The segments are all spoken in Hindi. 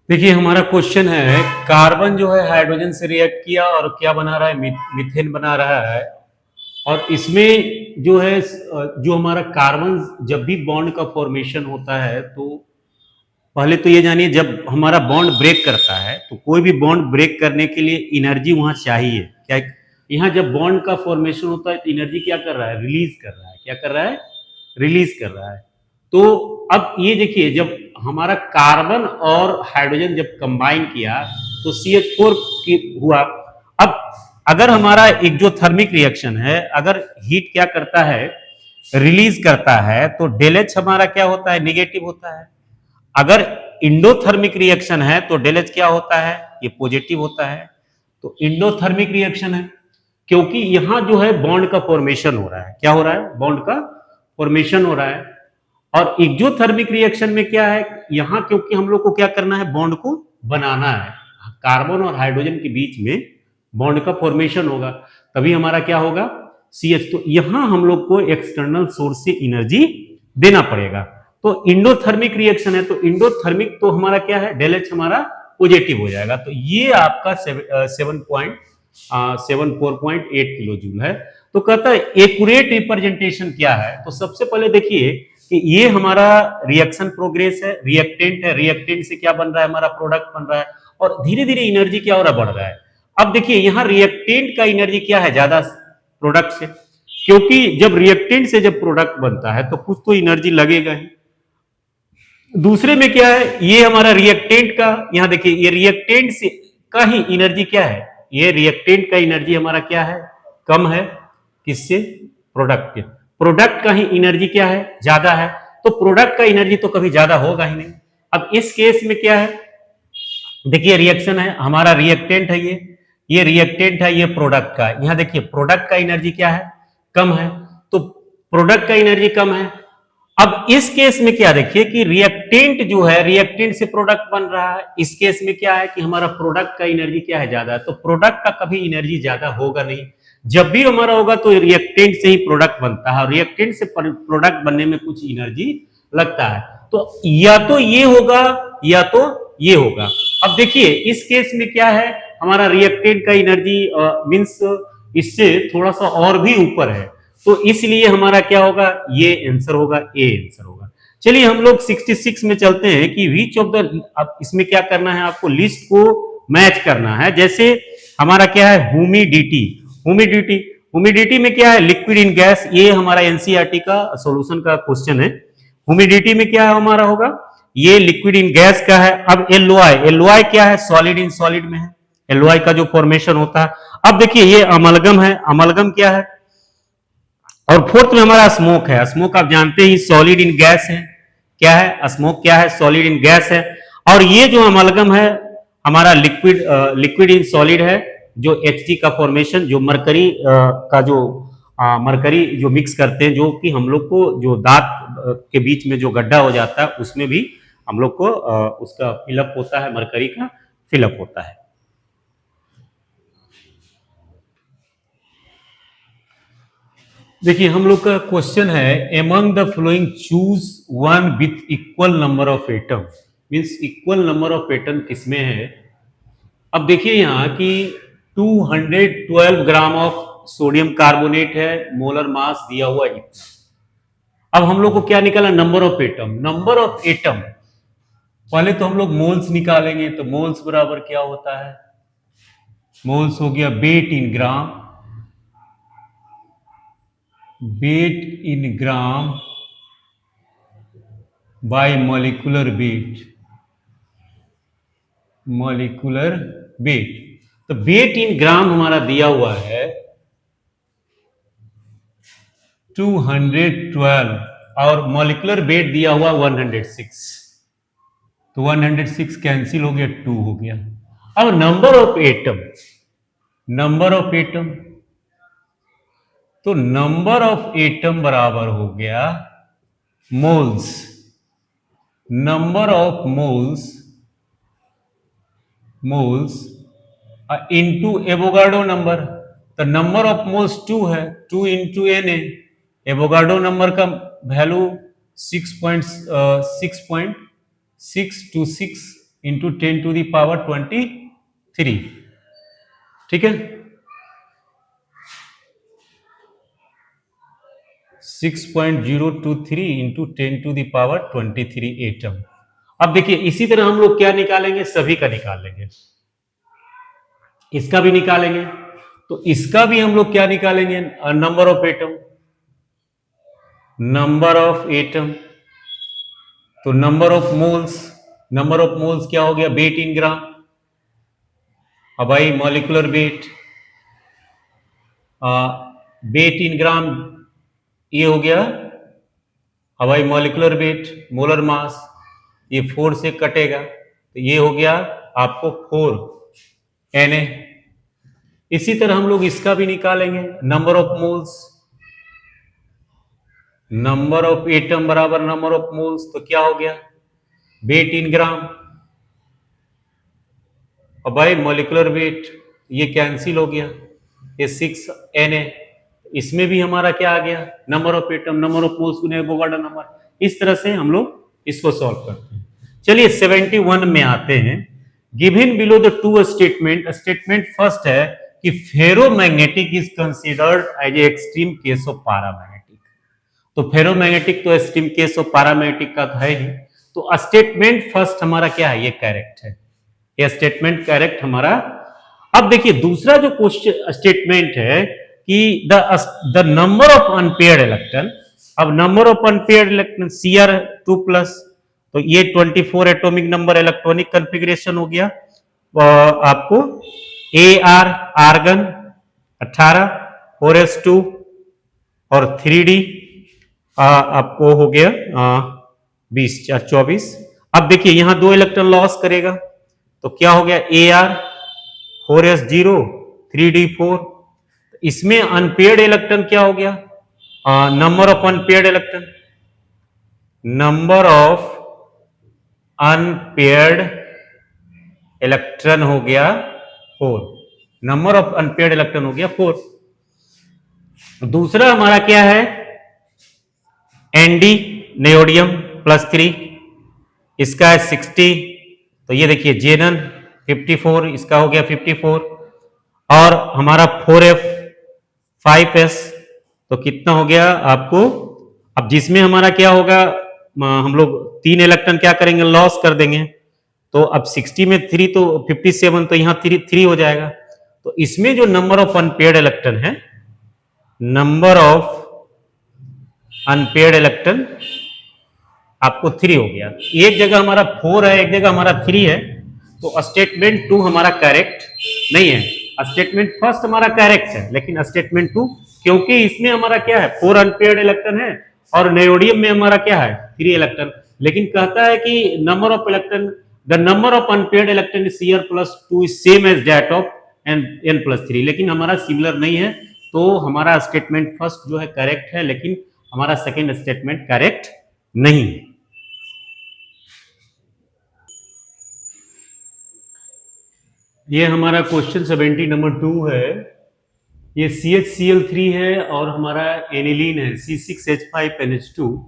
देखिए हमारा क्वेश्चन है कार्बन जो है हाइड्रोजन से रिएक्ट किया और क्या बना रहा है मीथेन बना रहा है। और इसमें जो है जो हमारा कार्बन जब भी बॉन्ड का फॉर्मेशन होता है तो पहले तो ये जानिए जब हमारा बॉन्ड ब्रेक करता है तो कोई भी बॉन्ड ब्रेक करने के लिए एनर्जी वहां चाहिए क्या। यहाँ जब बॉन्ड का फॉर्मेशन होता है तो एनर्जी क्या कर रहा है, रिलीज कर रहा है। क्या कर रहा है, रिलीज कर रहा है। तो अब ये देखिए जब हमारा कार्बन और हाइड्रोजन जब कंबाइन किया तो CH4 हुआ। अब अगर हमारा एक्जोथर्मिक रिएक्शन है, अगर हीट क्या करता है, रिलीज करता है, तो डेल एच हमारा क्या होता है, निगेटिव होता है। अगर इंडोथर्मिक रिएक्शन है तो डेल एच क्या होता है, ये पॉजिटिव होता है। तो इंडोथर्मिक रिएक्शन है क्योंकि यहां जो है बॉन्ड का फॉर्मेशन हो रहा है। क्या हो रहा है, बॉन्ड का फॉर्मेशन हो रहा है। और एक्जोथर्मिक रिएक्शन में क्या है, यहां क्योंकि हम लोग को क्या करना है, बॉन्ड को बनाना है। कार्बन और हाइड्रोजन के बीच में बॉन्ड का फॉर्मेशन होगा, तभी हमारा क्या होगा, CH। तो यहां हम लोग को एक्सटर्नल सोर्स से एनर्जी देना पड़ेगा। तो इंडोथर्मिक रिएक्शन है तो इंडोथर्मिक तो हमारा क्या है, डेल एच हमारा पॉजिटिव हो जाएगा। तो ये आपका 74.8 किलो जूल है। तो कहता है एक्यूरेट रिप्रेजेंटेशन क्या है। तो सबसे पहले देखिए कि ये हमारा रिएक्शन प्रोग्रेस है, रिएक्टेंट है, रिएक्टेंट से क्या बन रहा है, हमारा प्रोडक्ट बन रहा है। और धीरे धीरे एनर्जी क्या हो रहा है, बढ़ रहा है। अब देखिए यहाँ रिएक्टेंट का एनर्जी क्या है, ज्यादा प्रोडक्ट से, क्योंकि जब रिएक्टेंट से जब प्रोडक्ट बनता है तो कुछ तो एनर्जी लगेगा ही। दूसरे में क्या है, ये हमारा रिएक्टेंट का, यहां देखिए ये रिएक्टेंट से का ही एनर्जी क्या है, ये रिएक्टेंट का एनर्जी हमारा क्या है, कम है। किससे, प्रोडक्ट के। प्रोडक्ट का ही एनर्जी क्या है, ज्यादा है। तो प्रोडक्ट का एनर्जी तो कभी ज्यादा होगा ही नहीं। अब इस केस में क्या है, देखिए रिएक्शन है, हमारा रिएक्टेंट है, ये रिएक्टेंट है, ये प्रोडक्ट का। यहां देखिए प्रोडक्ट का एनर्जी क्या है, कम है। तो प्रोडक्ट का एनर्जी कम है। अब इस केस में क्या देखिए कि रिएक्टेंट जो है, रिएक्टेंट से प्रोडक्ट बन रहा है। इस केस में क्या है कि हमारा प्रोडक्ट का एनर्जी क्या है, ज्यादा है। तो प्रोडक्ट का कभी एनर्जी ज्यादा होगा नहीं। जब भी हमारा होगा तो रिएक्टेंट से ही प्रोडक्ट बनता है, और रिएक्टेंट से प्रोडक्ट बनने में कुछ एनर्जी लगता है। तो या तो ये होगा या तो ये होगा। अब देखिए इस केस में क्या है, हमारा रिएक्टेंट का एनर्जी मींस इससे थोड़ा सा और भी ऊपर है। तो इसलिए हमारा क्या होगा, ये आंसर होगा, ए आंसर होगा। चलिए हम लोग 66 में चलते हैं कि विच ऑफ द, अब इसमें क्या करना है, आपको लिस्ट को मैच करना है। जैसे हमारा क्या है, ह्यूमिडिटी। ह्यूमिडिटी ह्यूमिडिटी में क्या है, लिक्विड इन गैस। ये हमारा एनसीईआरटी का सॉल्यूशन का क्वेश्चन है। ह्यूमिडिटी में क्या है हमारा होगा, ये लिक्विड इन गैस का है। अब एलओआई, एलओआई क्या है, सॉलिड इन सॉलिड में है, एलओआई का जो फॉर्मेशन होता है। अब देखिए ये अमलगम है, अमलगम क्या है। और फोर्थ में हमारा स्मोक है। स्मोक आप जानते ही सॉलिड इन गैस है। क्या है, स्मोक क्या है, सॉलिड इन गैस है। और ये जो अमलगम है हमारा लिक्विड, लिक्विड इन सॉलिड है। जो Hg का फॉर्मेशन, जो मरकरी का जो मरकरी जो मिक्स करते हैं, जो कि हम लोग को जो दांत के बीच में जो गड्ढा हो जाता है उसमें भी हम लोग को उसका फिलअप होता है, मरकरी का फिलअप होता है। देखिए हम लोग का क्वेश्चन है, among the flowing choose one with equal number of atom. Means equal number of atom किसमें है। अब देखिए यहाँ कि 212 ग्राम ऑफ सोडियम कार्बोनेट है, मोलर मास दिया हुआ इतना। अब हम लोग को क्या निकाला, number of atom. Number of atom पहले तो हम लोग मोल्स निकालेंगे। तो मोल्स बराबर क्या होता है, मोल्स हो गया weight in gram, weight in gram by molecular weight, molecular weight. तो वेट इन ग्राम हमारा दिया हुआ है 212 और मॉलिक्यूलर वेट दिया हुआ 106। तो 106 कैंसिल हो गया, 2 हो गया। अब number of atom, number of atom, तो नंबर ऑफ एटम बराबर हो गया moles, number of moles, moles into Avogadro number. तो नंबर ऑफ मोल्स 2 है, 2 into N A. Avogadro number का वैल्यू 6.626 इंटू 10⁻23, ठीक है, 6.023 इंटू 10⁻23 एटम। अब देखिए इसी तरह हम लोग क्या निकालेंगे, सभी का निकालेंगे, इसका भी निकालेंगे, तो इसका भी हम लोग क्या निकालेंगे, number of atom, number of atom, तो number of moles, number of moles क्या हो गया, वेट इन ग्राम, अब भाई molecular weight, weight in gram ये हो गया, अब भाई मॉलिक्यूलर वेट, मोलर मास, ये 4 से कटेगा तो ये हो गया आपको 4 Na। इसी तरह हम लोग इसका भी निकालेंगे, number of moles, number of atom बराबर नंबर ऑफ मोल्स, तो क्या हो गया, वेट इन ग्राम, और भाई मॉलिक्यूलर वेट ये कैंसिल हो गया, ये 6Na, इसमें भी हमारा क्या आ गया, number of atom, number of moles गुने एवोगाड्रो नंबर। इस तरह से हम लोग इसको सॉल्व करते हैं। चलिए 71 में आते हैं। Given below the two statement, statement first है कि ferromagnetic is considered as a extreme case of paramagnetic, तो फेरोमैग्नेटिक तो एक्सट्रीम केस ऑफ पैरामैग्नेटिक का है ही, तो स्टेटमेंट फर्स्ट हमारा क्या है, ये करेक्ट है, ये स्टेटमेंट करेक्ट हमारा। अब देखिए दूसरा जो क्वेश्चन स्टेटमेंट है कि the number of unpaired electron, अब number of unpaired electron Cr2+, तो ये 24 एटॉमिक नंबर इलेक्ट्रॉनिक कॉन्फ़िगरेशन हो गया, आपको Ar आर्गन 18, 4s2 और 3d आपको हो गया 20 4 24। अब देखिए यहां 2 इलेक्ट्रॉन लॉस करेगा तो क्या हो गया, Ar 4s0 3d4, इसमें अनपेयर्ड इलेक्ट्रॉन क्या हो गया, number of unpaired electron, number of unpaired electron हो गया 4, नंबर ऑफ अनपेयर्ड इलेक्ट्रॉन हो गया 4। दूसरा हमारा क्या है, Nd नेओडियम +3, इसका है 60, तो ये देखिए जेनन 54, इसका हो गया 54, और हमारा 4f 5s, तो कितना हो गया आपको, अब जिसमें हमारा क्या होगा, हम लोग 3 इलेक्ट्रॉन क्या करेंगे, लॉस कर देंगे, तो अब 60 में 3 तो 57, तो यहां 3 हो जाएगा, तो इसमें जो नंबर ऑफ अनपेयर्ड इलेक्ट्रॉन है, नंबर ऑफ अनपेयर्ड इलेक्ट्रॉन आपको 3 हो गया, एक जगह हमारा 4 है, एक जगह हमारा 3 है, तो स्टेटमेंट 2 हमारा करेक्ट नहीं है, स्टेटमेंट फर्स्ट हमारा करेक्ट है, लेकिन स्टेटमेंट 2 क्योंकि इसमें हमारा क्या है, 4 अनपेयर्ड इलेक्ट्रॉन है और नेओडियम में हमारा क्या है, 3 इलेक्ट्रॉन, लेकिन कहता है कि number of electron, the number of unpaired electron Cr+2 is same as that of n+3, लेकिन हमारा सिमिलर नहीं है, तो हमारा स्टेटमेंट फर्स्ट जो है करेक्ट है, लेकिन हमारा सेकेंड स्टेटमेंट करेक्ट नहीं है। ये हमारा क्वेश्चन 70 नंबर 2 है, ये CHCl3 है और हमारा एनिलीन है C6H5NH2,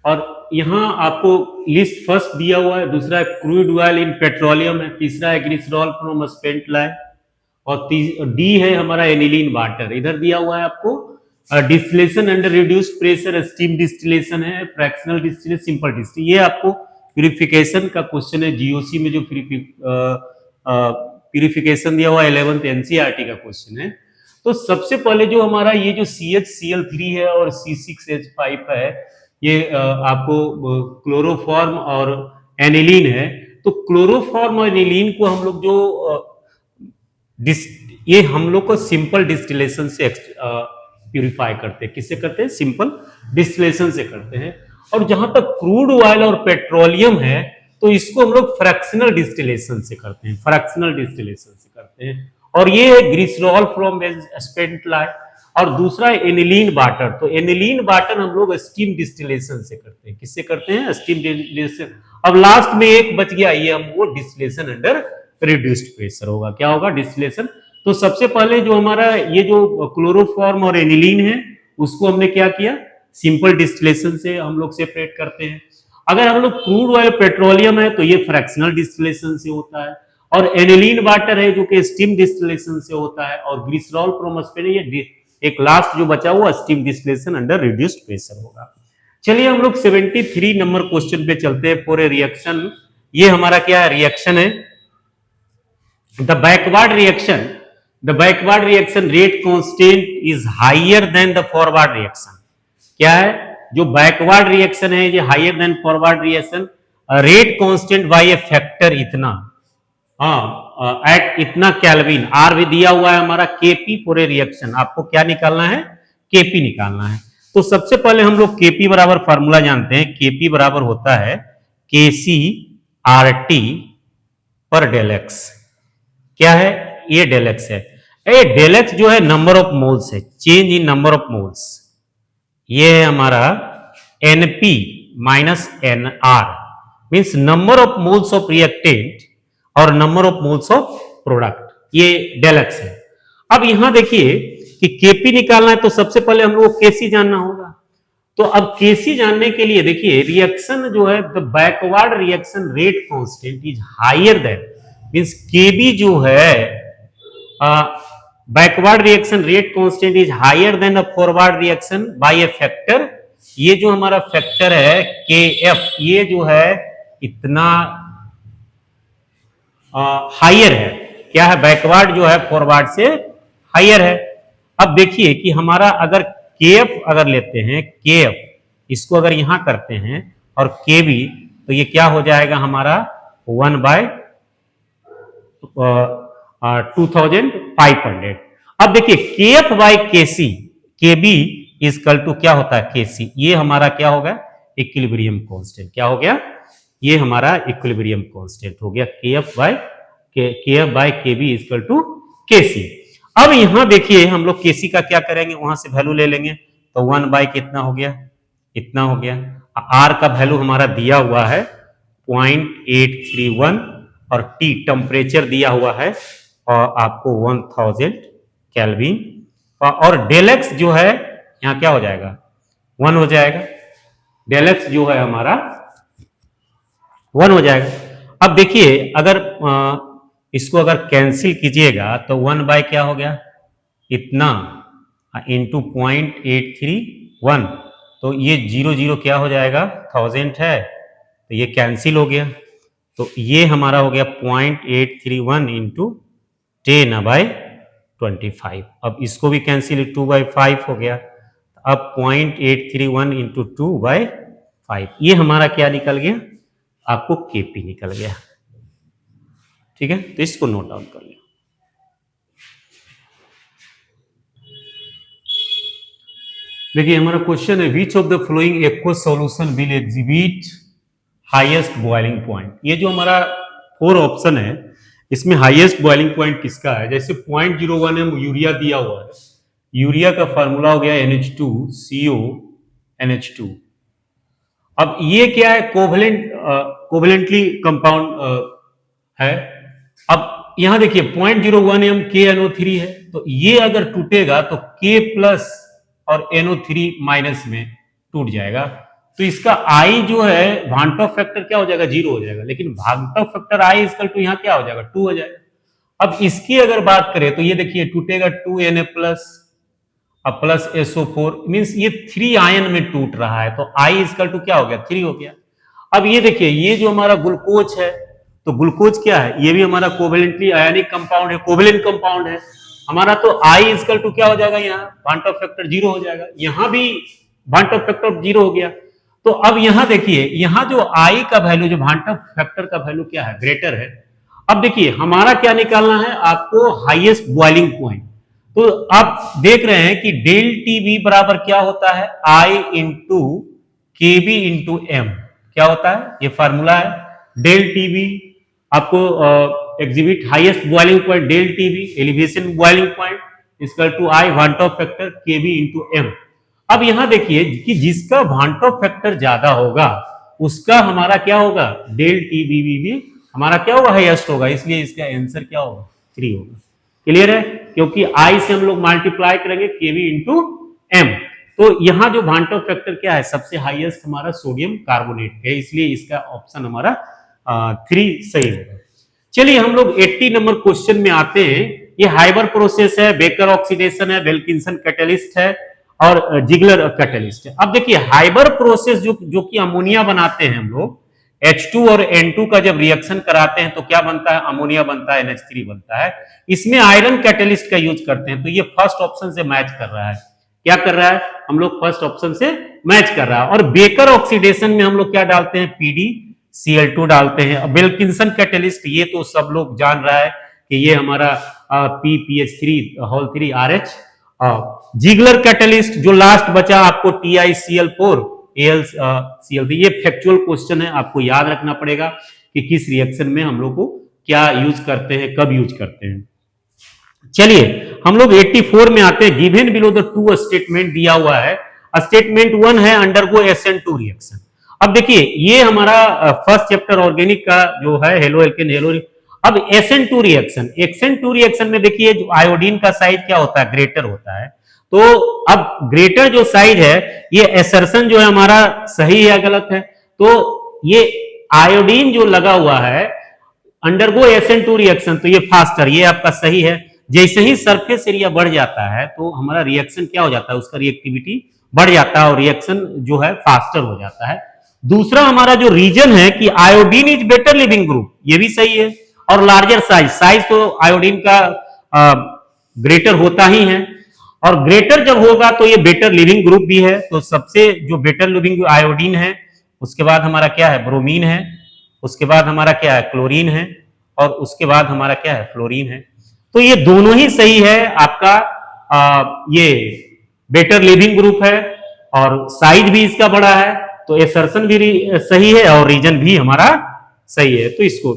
और यहाँ आपको लिस्ट फर्स्ट दिया हुआ है, दूसरा है क्रूड ऑयल इन पेट्रोलियम है, तीसरा है ग्लिसरॉल फ्रॉम स्पेंट लाइफ, और डी है हमारा एनिलीन वाटर। इधर दिया हुआ है आपको distillation under reduced pressure, steam distillation है, फ्रैक्शनल डिस्टिलेशन, सिंपल डिस्टिलेशन, ये आपको प्यूरिफिकेशन का क्वेश्चन है, जीओसी में जो प्यूरिफिकेशन दिया हुआ 11th एनसीईआरटी का क्वेश्चन है। तो सबसे पहले जो हमारा ये जो CHCl3 है और C6H5 है, ये आपको क्लोरोफॉर्म और एनिलीन है, तो क्लोरोफॉर्म और एनिलीन को हम लोग जो ये हम लोग को सिंपल डिस्टिलेशन से प्यूरिफाई करते हैं, किससे करते हैं, सिंपल डिस्टिलेशन से करते हैं, और जहां तक क्रूड ऑयल और पेट्रोलियम है तो इसको हम लोग फ्रैक्शनल डिस्टिलेशन से करते हैं, फ्रैक्शनल डिस्टिलेशन से करते हैं, और ये है ग्लिसरॉल फ्रॉम स्पेंट लाइफ, और दूसरा है एनिलीन वाटर, तो एनिलीन वाटर हम लोग स्टीम डिस्टिलेशन से करते हैं, किससे करते हैं, स्टीम डिस्टिलेशन। अब लास्ट में एक बच गया, ये हम वो डिस्टिलेशन अंडर रिड्यूस्ड प्रेशर होगा, क्या होगा, डिस्टिलेशन। तो सबसे पहले जो हमारा ये जो क्लोरोफॉर्म और एनिलीन है उसको हमने क्या किया, सिंपल डिस्टिलेशन से हम लोग सेपरेट करते हैं, अगर हम लोग क्रूड ऑयल पेट्रोलियम है तो ये फ्रैक्शनल डिस्टिलेशन से होता है, और एनिलीन वाटर है जो कि स्टीम डिस्टिलेशन से होता है, और ग्लिसरॉल प्रोमस्पेन ये एक लास्ट जो बचा हुआ steam distillation under reduced pressure होगा। चलिए हम लोग 73 नंबर क्वेश्चन पे चलते हैं। फॉर ए रिएक्शन, ये हमारा क्या रिएक्शन है, the backward reaction rate constant is higher than the forward reaction. क्या है, जो बैकवर्ड रिएक्शन है ये higher than forward reaction, rate constant by a factor इतना, हाँ एट इतना केल्विन, आर भी दिया हुआ है हमारा, केपी फॉर ए रिएक्शन। आपको क्या निकालना है, केपी निकालना है। तो सबसे पहले हम लोग केपी बराबर फार्मूला जानते हैं, केपी बराबर होता है केसी आर टी पर डेल एक्स। क्या है, ये डेल एक्स है। ये डेल एक्स जो है नंबर ऑफ मोल्स है, change in number of moles. ये है हमारा NP minus N R, means number of moles of reactant और number of moles of product, ये डेल एक्स है। अब यहां देखिए कि केपी निकालना है तो सबसे पहले हम लोग केसी जानना होगा। तो अब केसी जानने के लिए देखिए रिएक्शन जो है, the backward reaction rate constant is higher than, means KB जो है backward reaction rate constant is higher than a forward reaction by a factor. ये जो हमारा फैक्टर है के एफ, ये जो है इतना हायर है। क्या है, बैकवर्ड जो है फॉरवर्ड से हायर है। अब देखिए कि हमारा अगर के एफ अगर लेते हैं, के एफ इसको अगर यहां करते हैं और के बी, तो ये क्या हो जाएगा हमारा 1/2500। अब देखिए के एफ बाई के सी, के बी इजकल टू क्या होता है, के सी। ये हमारा क्या होगा, इक्विलिब्रियम कांस्टेंट। क्या हो गया, ये हमारा इक्विलिब्रियम कांस्टेंट हो गया, के एफ बाई के बी इजकल टू के सी। अब यहां देखिए हम लोग केसी का क्या करेंगे, वहां से वैल्यू ले लेंगे, तो 1 बाई कितना हो गया, इतना हो गया। आर का वैल्यू हमारा दिया हुआ है 0.831, और टी टेम्परेचर दिया हुआ है और आपको 1000 केल्विन, और डेलेक्स जो है यहां क्या हो जाएगा, 1 हो जाएगा। डेलेक्स जो है हमारा 1 हो जाएगा। अब देखिए अगर इसको अगर कैंसिल कीजिएगा तो 1 बाय क्या हो गया, इतना इंटू 0.831, तो ये 0 क्या हो जाएगा, 1000 है, तो ये कैंसिल हो गया। तो ये हमारा हो गया 0.831 इंटू 10/25। अब इसको भी कैंसिल, 2/5 हो गया। अब 0.831 इंटू 2/5, ये हमारा क्या निकल गया, आपको केपी निकल गया। ठीक है, तो इसको नोट डाउन कर लिया। देखिए हमारा क्वेश्चन है, which of the flowing aqueous solution will exhibit highest boiling point. ये जो हमारा 4 ऑप्शन है इसमें हाईएस्ट बॉइलिंग पॉइंट किसका है, जैसे 0.01 m यूरिया दिया हुआ है, यूरिया का फार्मूला हो गया NH2CO NH2। अब ये क्या है, कोवेलेंटली कंपाउंड है। अब यहां देखिए 0.01 m KNO3 है, तो ये अगर टूटेगा तो K प्लस और NO3 माइनस में टूट जाएगा, तो इसका I जो है भांट ऑफ फैक्टर क्या हो जाएगा, 0 हो जाएगा। लेकिन van't of factor I equal to यहां क्या हो जाएगा, 2 हो जाएगा। अब इसकी अगर बात करें तो ये देखिए टूटेगा 2Na प्लस अब प्लस SO4, मींस ये 3 आयन में टूट रहा है, तो I इक्वल टू क्या हो गया, 3 हो गया। अब ये देखिए ये जो हमारा ग्लूकोज है, तो ग्लूकोज क्या है, ये भी हमारा कोवेलेंटली आयनिक कंपाउंड है, कोवेलेंट कंपाउंड है हमारा, तो I इक्वल टू क्या हो जाएगा, यहाँ भांट ऑफ फैक्टर 0 हो जाएगा, यहां भी भांट ऑफ फैक्टर 0 हो गया। तो अब यहां देखिए, यहां जो I का वैल्यू, जो भांट ऑफ फैक्टर का वैल्यू क्या है, ग्रेटर है। अब देखिए हमारा क्या निकालना है, आपको हाईएस्ट बॉइलिंग पॉइंट। तो आप देख रहे हैं कि डेल टीबी बराबर क्या होता है, I into KB into M, क्या होता है, ये फार्मूला है। डेल टीबी आपको exhibit highest boiling point, del TB elevation boiling point equal to I van't of factor KB into M. अब यहां देखिए कि जिसका भांट ऑफ फैक्टर ज्यादा होगा उसका हमारा क्या होगा, डेल टीबीबी भी हमारा क्या होगा, हाईएस्ट होगा, इसलिए इसका आंसर क्या होगा, 3 होगा। क्लियर है, क्योंकि I से हम लोग मल्टीप्लाई करेंगे केवी इंटू एम। तो यहाँ जो भांटो फैक्टर क्या है, सबसे हाईएस्ट हमारा सोडियम कार्बोनेट है, इसलिए इसका ऑप्शन हमारा 3 सही होगा। चलिए हम लोग 80 नंबर क्वेश्चन में आते हैं। ये हाइबर प्रोसेस है, बेकर ऑक्सीडेशन है, वेल्किंसन कैटलिस्ट है और जिगलर कैटलिस्ट है। अब देखिए हाइबर प्रोसेस जो कि अमोनिया बनाते हैं हम लोग, H2 और N2 का जब रिएक्शन कराते हैं तो क्या बनता है, अमोनिया बनता है, NH3 बनता है। इसमें आयरन कैटलिस्ट का यूज करते हैं, तो ये फर्स्ट ऑप्शन से मैच कर रहा है। क्या कर रहा है, हम लोग फर्स्ट ऑप्शन से मैच कर रहा है। और बेकर ऑक्सीडेशन में हम लोग क्या डालते हैं, PdCl2 डालते हैं। विल्किंसन कैटलिस्ट ये तो सब लोग जान रहा है कि ये हमारा PPH3 जिगलर कैटलिस्ट जो लास्ट बचा आपको TiCl4 AlCl3, ये फैक्चुअल क्वेश्चन है, आपको याद रखना पड़ेगा कि किस रिएक्शन में हम लोग को क्या यूज करते हैं, कब यूज करते हैं। चलिए हम लोग 84 में आते हैं। Given below the two statement दिया हुआ है। स्टेटमेंट 1 है अंडरगो SN2 रिएक्शन। अब देखिए ये हमारा फर्स्ट चैप्टर ऑर्गेनिक का जो है हेलो एल्केन हेलो। अब SN2 रिएक्शन में देखिए जो आयोडीन का साइज क्या होता है, ग्रेटर होता है। तो अब ग्रेटर जो साइज है, ये एसर्शन जो है हमारा सही है या गलत है, तो ये आयोडीन जो लगा हुआ है अंडरगो SN2 रिएक्शन, तो ये फास्टर, ये आपका सही है। जैसे ही सरफेस एरिया बढ़ जाता है तो हमारा रिएक्शन क्या हो जाता है, उसका रिएक्टिविटी बढ़ जाता है और रिएक्शन जो है फास्टर हो जाता है। दूसरा हमारा जो रीजन है कि iodine is better leaving group, ये भी सही है। और लार्जर साइज तो आयोडीन का ग्रेटर होता ही है, और ग्रेटर जब होगा तो ये बेटर लिविंग ग्रुप भी है। तो सबसे जो बेटर लिविंग आयोडीन है, उसके बाद हमारा क्या है, ब्रोमीन है, उसके बाद हमारा क्या है, क्लोरीन है, और उसके बाद हमारा क्या है, फ्लोरीन है। तो ये दोनों ही सही है आपका। ये बेटर लिविंग ग्रुप है और साइज भी इसका बड़ा है, तो एसर्शन भी सही है और रीजन भी हमारा सही है। तो इसको